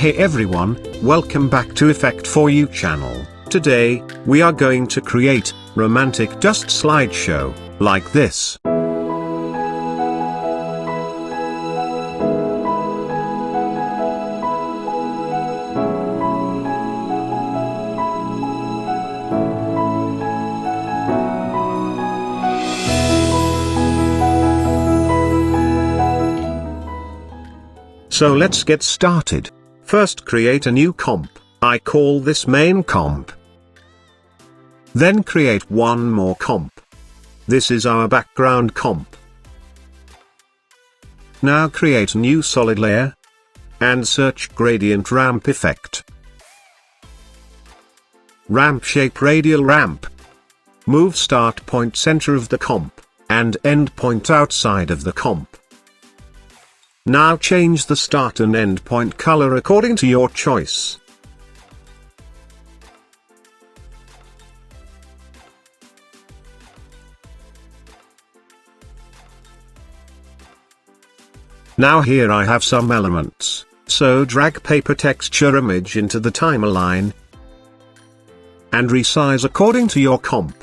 Hey everyone, welcome back to Effect For You channel. Today, we are going to create romantic dust slideshow, like this. So let's get started. First create a new comp. I call this main comp. Then create one more comp. This is our background comp. Now create a new solid layer. And search gradient ramp effect. Ramp shape radial ramp. Move start point center of the comp, and end point outside of the comp. Now change the start and end point color according to your choice. Now here I have some elements, so drag paper texture image into the timeline and resize according to your comp.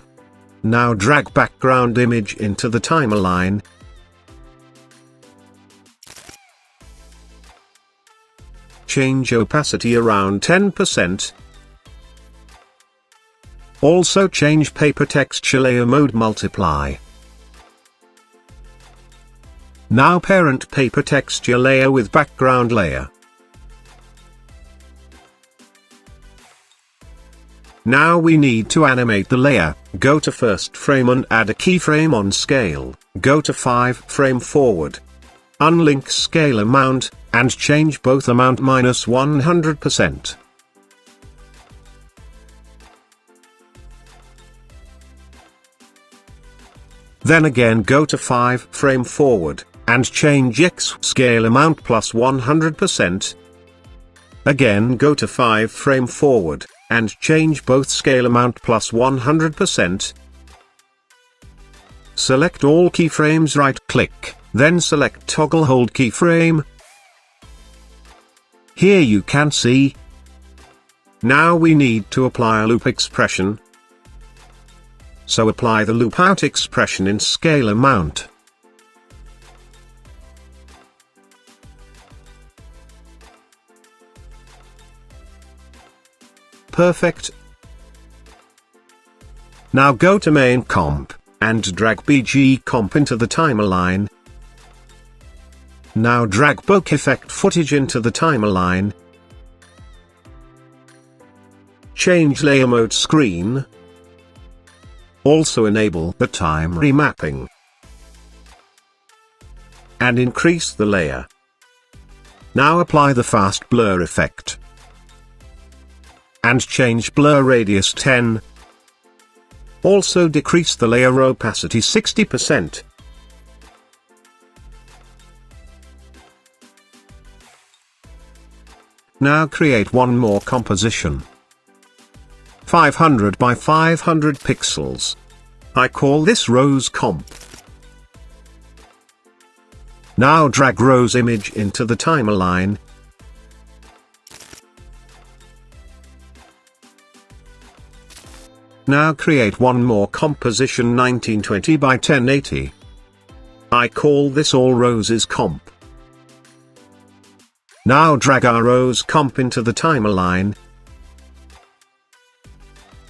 Now drag background image into the timeline. Change opacity around 10%. Also change paper texture layer mode multiply. Now parent paper texture layer with background layer. Now we need to animate the layer. Go to first frame and add a keyframe on scale. Go to 5 frame forward. Unlink scale amount, and change both amount -100%. Then again go to 5 frame forward, and change X scale amount +100%. Again go to 5 frame forward, and change both scale amount +100%. Select all keyframes, right click, then select toggle hold keyframe. Here you can see. Now we need to apply a loop expression. So apply the loop out expression in scale amount. Perfect. Now go to main comp, and drag BG comp into the timeline. Now drag bokeh effect footage into the timeline. Change layer mode screen. Also enable the time remapping. And increase the layer. Now apply the fast blur effect. And change blur radius 10. Also decrease the layer opacity 60%. Now create one more composition. 500 by 500 pixels. I call this rose comp. Now drag rose image into the timeline. Now create one more composition 1920 by 1080. I call this all roses comp. Now drag our rose comp into the timeline.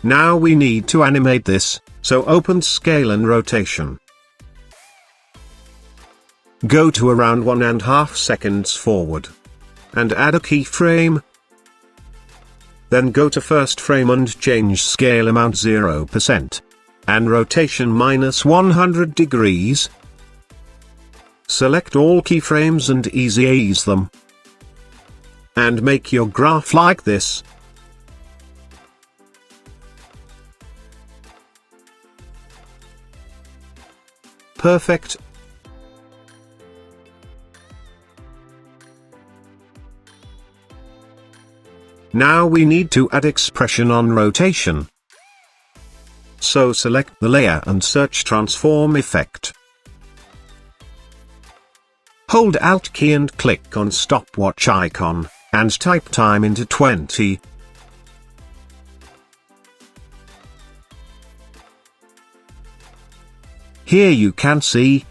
Now we need to animate this, so open scale and rotation. Go to around 1.5 seconds forward. And add a keyframe. Then go to first frame and change scale amount 0%. And rotation -100 degrees. Select all keyframes and ease them. And make your graph like this. Perfect. Now we need to add expression on rotation. So select the layer and search transform effect. Hold Alt key and click on stopwatch icon. and type time into 20. Here you can see.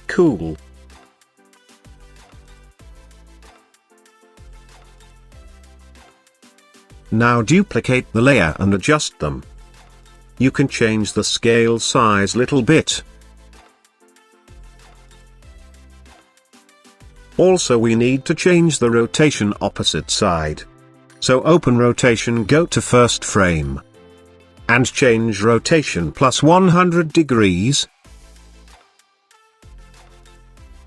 Cool. Now duplicate the layer and adjust them. You can change the scale size little bit. Also we need to change the rotation opposite side. So open rotation, go to first frame. And change rotation plus 100 degrees.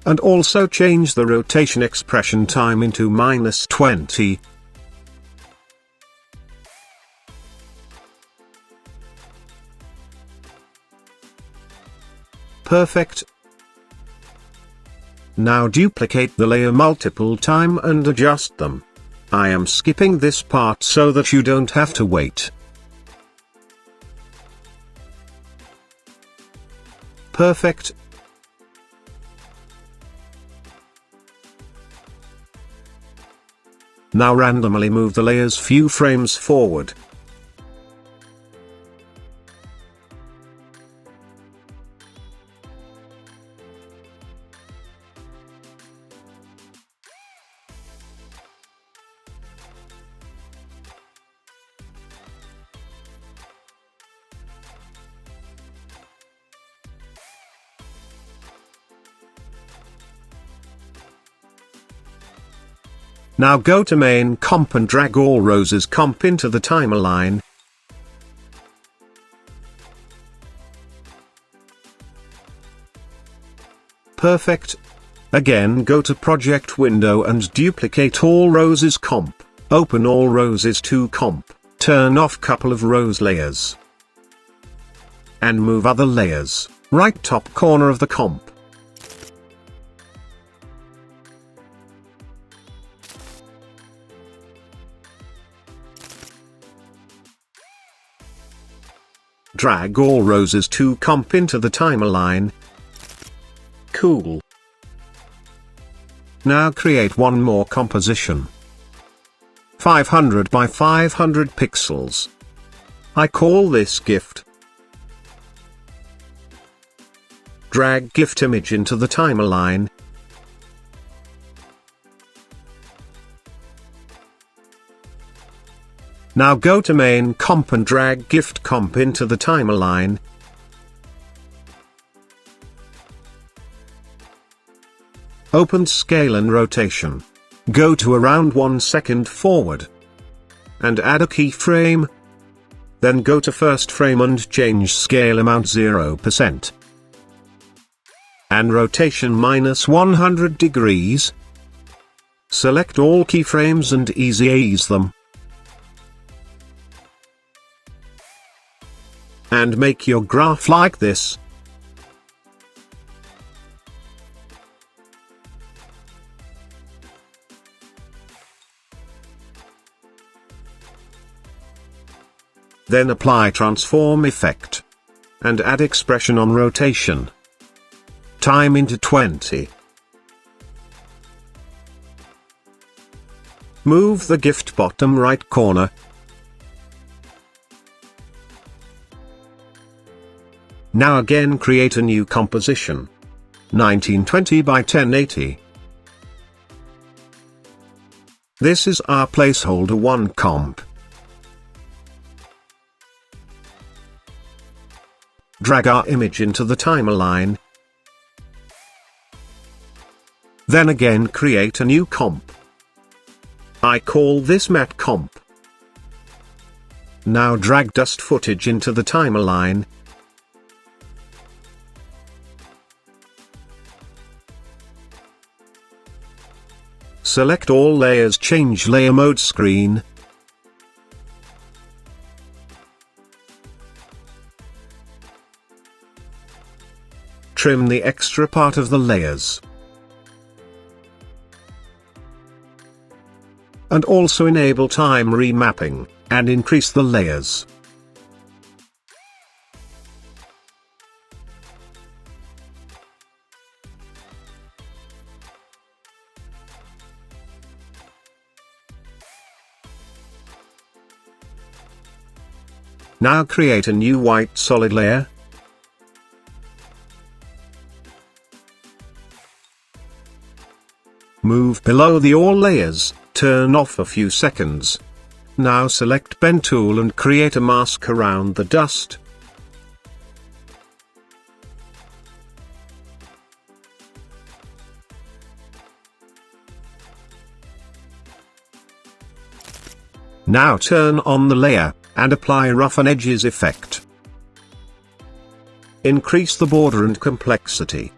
And also change the rotation expression time into -20. Perfect. Now duplicate the layer multiple time and adjust them. I am skipping this part so that you don't have to wait. Perfect. Now randomly move the layers few frames forward. Now go to main comp and drag all roses comp into the timeline. Perfect. Again go to project window and duplicate all roses comp, open all roses to comp, turn off couple of rose layers. And move other layers, right top corner of the comp. Drag all roses to comp into the timeline. Cool. Now create one more composition. 500 by 500 pixels. I call this gift. Drag gift image into the timeline. Now go to main comp and drag gift comp into the timeline. Open scale and rotation. Go to around 1 second forward. And add a keyframe. Then go to first frame and change scale amount 0%. And rotation -100 degrees. Select all keyframes and ease them. And make your graph like this. Then apply transform effect. And add expression on rotation. Time into 20. Move the gift bottom right corner. Now again create a new composition. 1920 by 1080. This is our placeholder 1 comp. Drag our image into the timeline. Then again create a new comp. I call this matte comp. Now drag dust footage into the timeline. Select all layers, change layer mode screen. Trim the extra part of the layers. And also enable time remapping, and increase the layers. Now create a new white solid layer. Move below the all layers, turn off a few seconds. Now select pen tool and create a mask around the dust. Now turn on the layer, and apply roughen edges effect. Increase the border and complexity.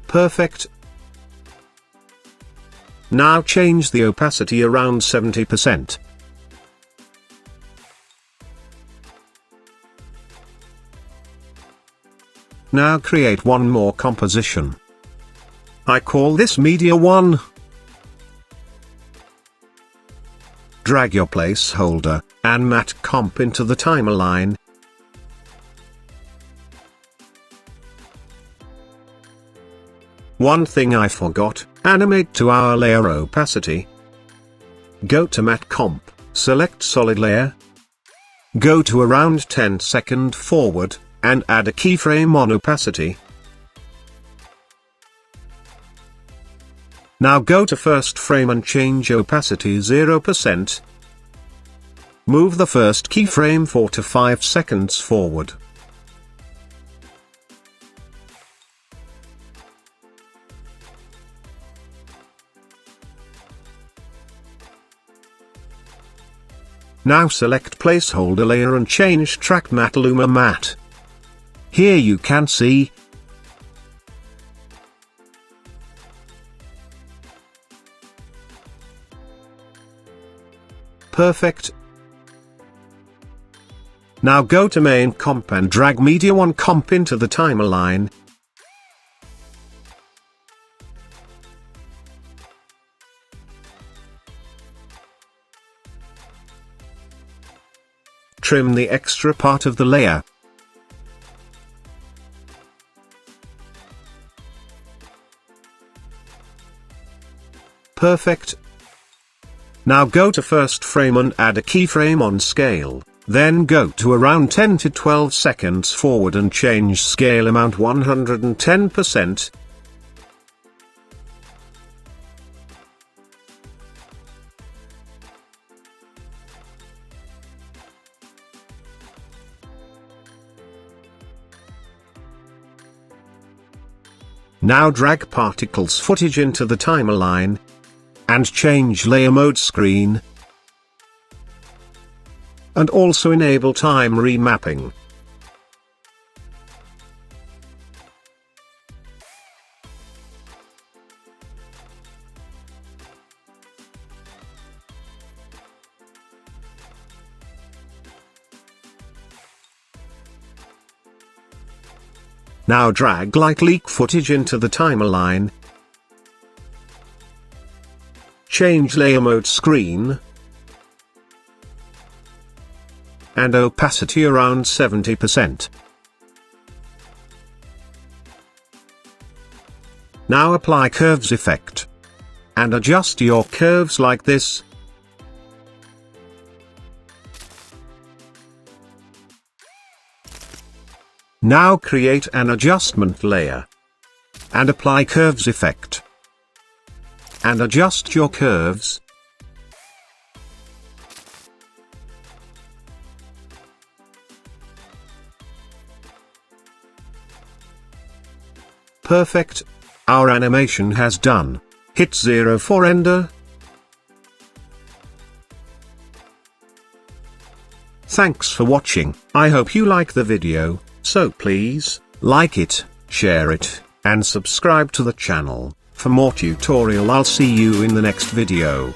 Perfect. Now change the opacity around 70%. Now create one more composition. I call this Media 1. Drag your placeholder and matte comp into the timeline. One thing I forgot, animate to our layer opacity. Go to matte comp, select solid layer. Go to around 10 seconds forward, and add a keyframe on opacity. Now go to first frame and change opacity 0%. Move the first keyframe 4 to 5 seconds forward. Now select placeholder layer and change track matte Luma matte. Here you can see perfect. Now go to main comp and drag Media 1 comp into the timeline. Trim the extra part of the layer. Perfect. Now go to first frame and add a keyframe on scale, then go to around 10 to 12 seconds forward and change scale amount 110%. Now drag particles footage into the timeline, and change layer mode screen, and also enable time remapping. Now drag light leak footage into the timeline. Change layer mode screen. And opacity around 70%. Now apply curves effect. And adjust your curves like this. Now create an adjustment layer. And apply curves effect. And adjust your curves. Perfect. Our animation has done. Hit 0 for render. Thanks for watching. I hope you like the video. So please, like it, share it, and subscribe to the channel. For more tutorial I'll see you in the next video.